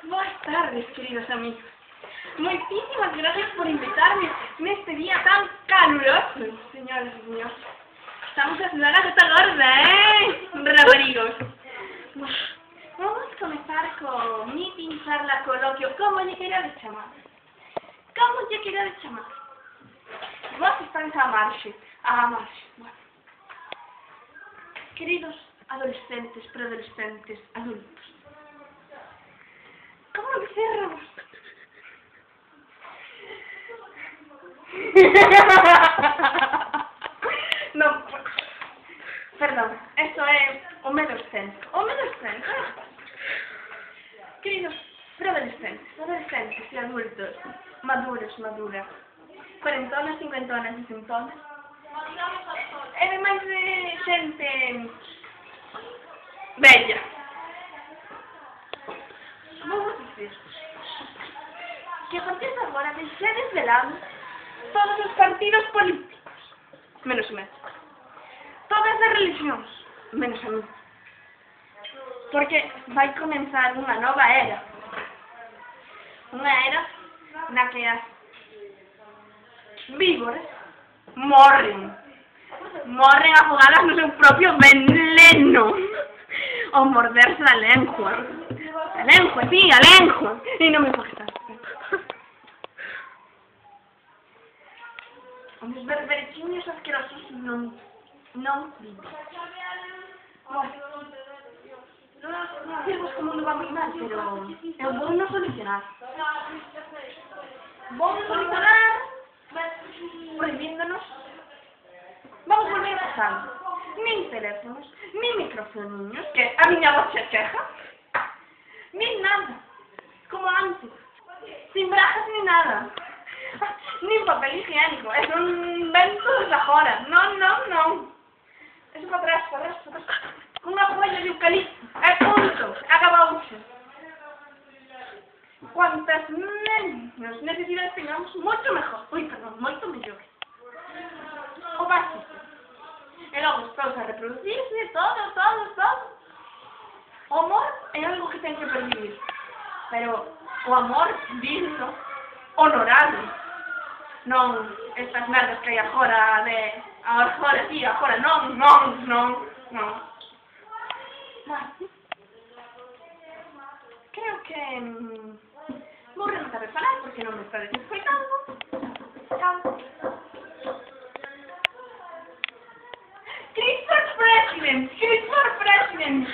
Buenas tardes, queridos amigos. Muchísimas gracias por invitarme en este día tan caluroso, señores y señores. Estamos a sudar a esta gorda, rabarigos. Vamos a comenzar con mi charla coloquio. ¿Cómo yo quiero de chamar? ¿Cómo yo quiero de chamar? Vos estáis a marche. Bueno. Queridos adolescentes, preadolescentes, adultos. ¿Cómo lo cerramos? No, perdón, eso es un medio escénico. Queridos preadolescentes, adolescentes y adultos, maduras, cuarentonas, cincuentonas y cintonas. Además de gente bella. Vamos a decir que a partir de ahora se desvelan todos los partidos políticos, menos a mí. Todas las religiones, menos a mí. Porque va a comenzar una nueva era. Una era na que as víboras morren afogadas no seu propio veneno ou morderse a lengua. A lengua, e non me importa. Os berbereciños asquerosos non viven. Bueno, dirvos que o mundo va moi mal, pero eu vou non solucionar. Prohibiéndonos. Vamos volver a pasar. Nin teléfonos, nin microfoninhos, que a miña voz se queja. Nin nada. Como antes. Sin brajas ni nada. Nin papel higiénico. Es un invento de agora. Non. Eso para atrás. Unha polla de eucalipto. Punto. Acabouse. Cuantas menos necesidades tengamos, moito mejor. Moito mellor. O básico. E logo estamos a reproducirse, todo. O amor é algo que ten que pervivir. Pero o amor digno, honorable. Non estas merdas que hai agora de... Agora sí, agora non. Bueno, creo que... vou rematar de falar porque non me está desescoitando. Chao. Chris for President!